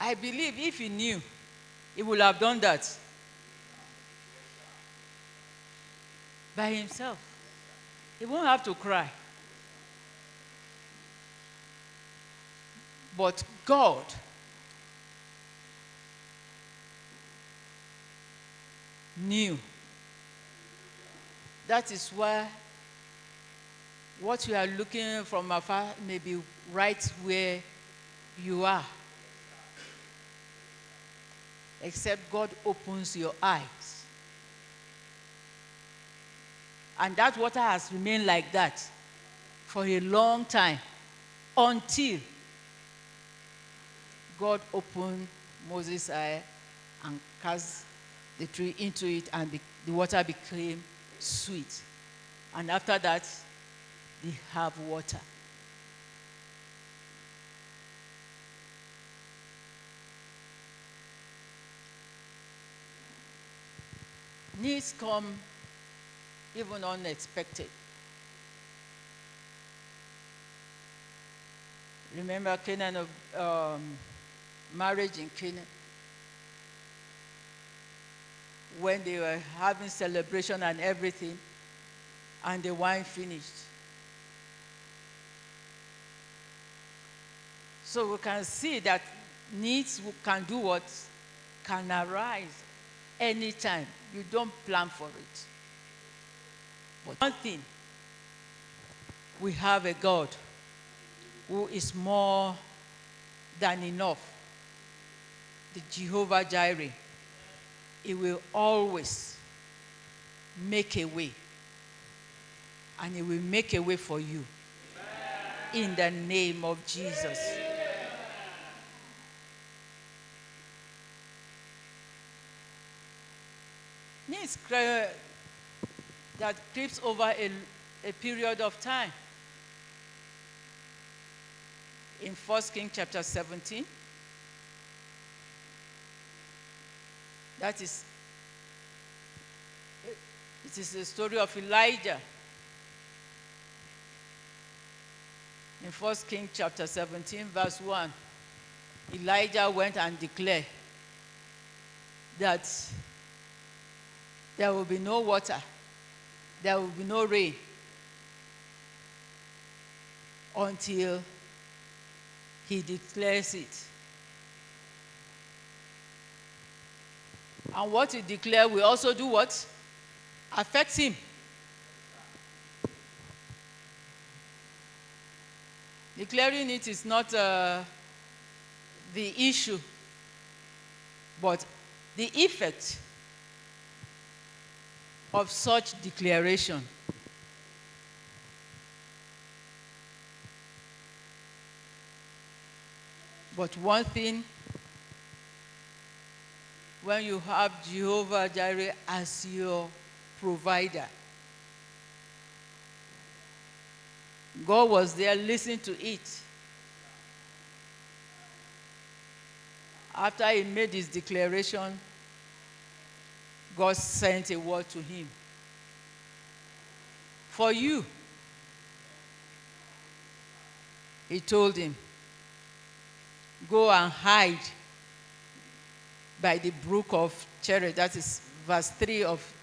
I believe if he knew, he would have done that by himself. He won't have to cry. But God knew. That is why what you are looking from afar may be right where you are. Except God opens your eyes. And that water has remained like that for a long time until God opened Moses' eye and cast the tree into it, and the water became sweet. And after that, they have water. Needs come even unexpected. Remember Canaan of marriage in Canaan? When they were having celebration and everything, and the wine finished. So we can see that needs can do what? Can arise anytime. You don't plan for it. But one thing, we have a God who is more than enough. The Jehovah Jireh. He will always make a way. And he will make a way for you. In the name of Jesus. Needs that creeps over a period of time. In 1 Kings chapter 17, it is the story of Elijah. In 1 Kings chapter 17, verse 1, Elijah went and declared that there will be no water, there will be no rain until he declares it. And what he declared will also do what? Affect him. Declaring it is not the issue, but the effect of such declaration. But one thing, when you have Jehovah Jireh as your provider, God was there listening to it. After he made his declaration, God sent a word to him. For you, he told him, go and hide by the brook of Cherith. That is verse 3 of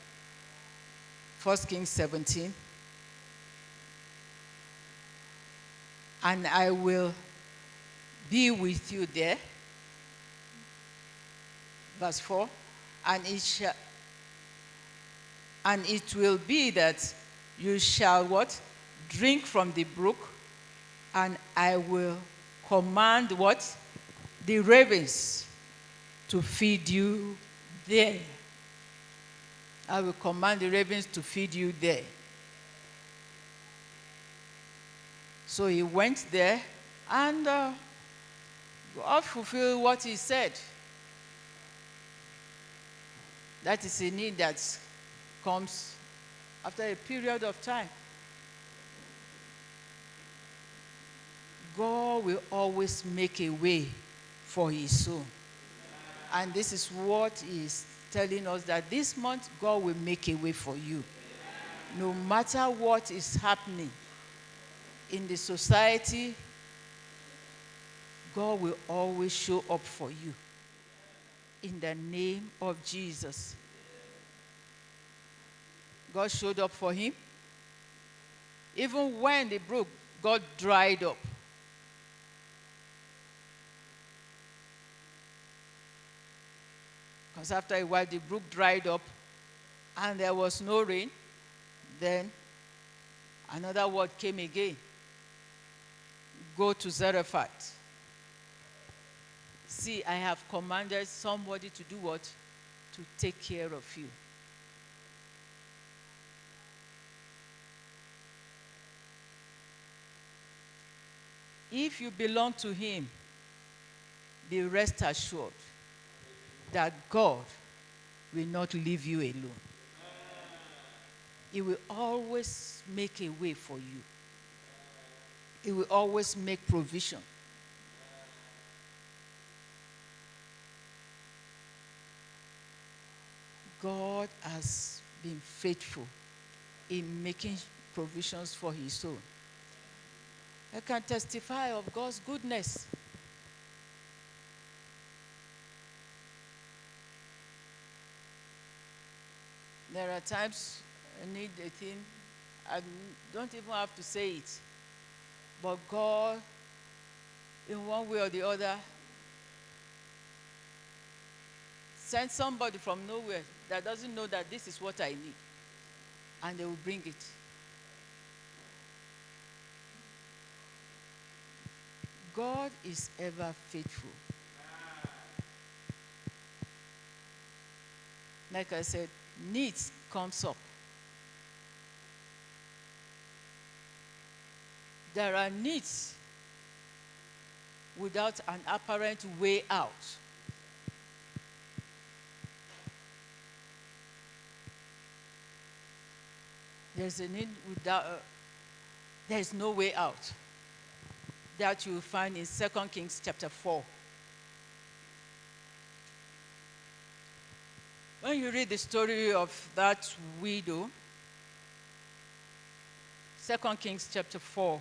1 Kings 17. And I will be with you there. Verse 4. And it will be that you shall what? Drink from the brook, and I will command what? The ravens to feed you there. I will command the ravens to feed you there. So he went there, and God fulfilled what he said. That is a need that comes after a period of time. God will always make a way for his own. And this is what he is telling us, that this month God will make a way for you. No matter what is happening in the society, God will always show up for you. In the name of Jesus. God showed up for him. Even when the brook got dried up. Because after a while, the brook dried up and there was no rain. Then another word came again. Go to Zarephath. See, I have commanded somebody to do what? To take care of you. If you belong to him, be rest assured that God will not leave you alone. He will always make a way for you. He will always make provision. God has been faithful in making provisions for his own. I can testify of God's goodness. There are times I need a thing, I don't even have to say it. But God, in one way or the other, send somebody from nowhere that doesn't know that this is what I need. And they will bring it. God is ever faithful. Like I said, needs comes up. There are needs without an apparent way out. There's a need without, there's no way out. That you will find in 2 Kings chapter 4. When you read the story of that widow, 2 Kings chapter 4,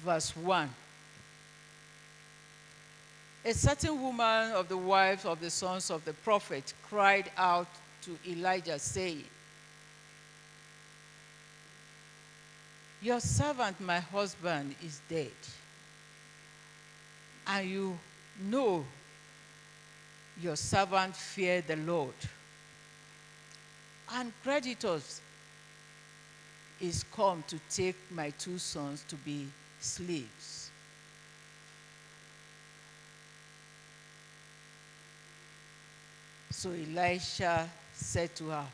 verse 1. A certain woman of the wives of the sons of the prophet cried out to Elijah, saying, your servant, my husband, is dead. And you know your servant feared the Lord. And creditors is come to take my 2 sons to be slaves. So Elisha said to her,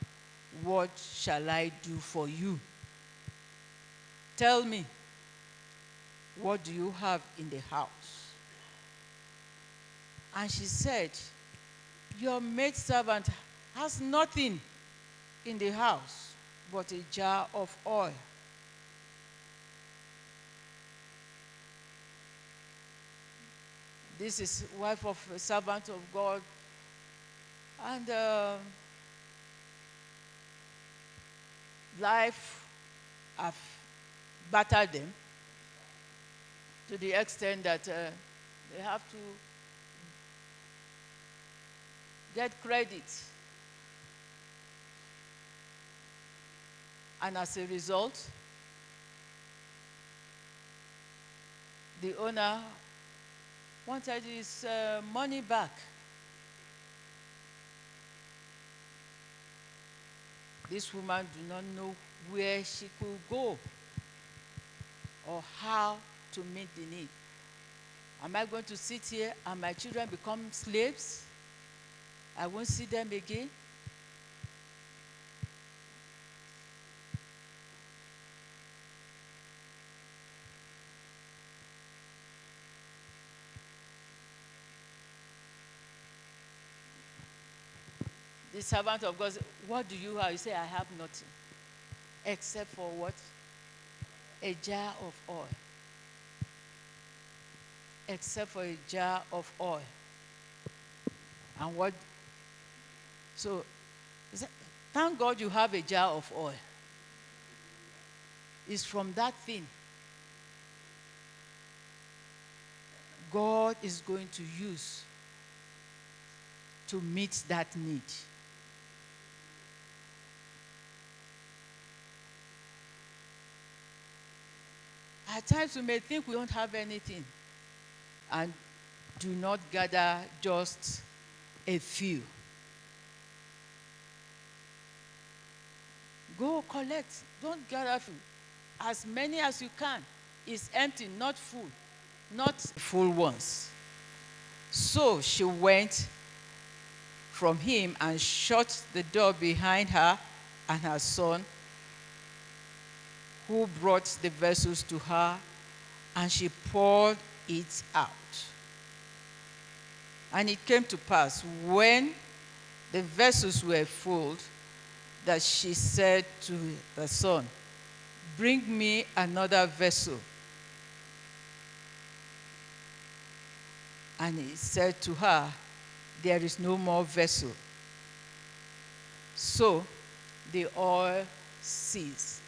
what shall I do for you? Tell me, what do you have in the house? And she said, your maidservant has nothing in the house but a jar of oil. This is wife of a servant of God. And life have battered them to the extent that they have to get credit. And as a result, the owner wanted his money back. This woman did not know where she could go or how to meet the need. Am I going to sit here and my children become slaves? I won't see them again. The servant of God said, what do you have? You say, I have nothing. Except for what? A jar of oil. Except for a jar of oil. And what? So, thank God you have a jar of oil. It's from that thing God is going to use to meet that need. At times we may think we don't have anything and do not gather just a few. Go collect. Don't gather few. As many as you can. It's empty, not full. Not full ones. So she went from him and shut the door behind her and her son, who brought the vessels to her, and she poured it out. And it came to pass, when the vessels were full, that she said to the son, "Bring me another vessel." And he said to her, "There is no more vessel." So the oil ceased.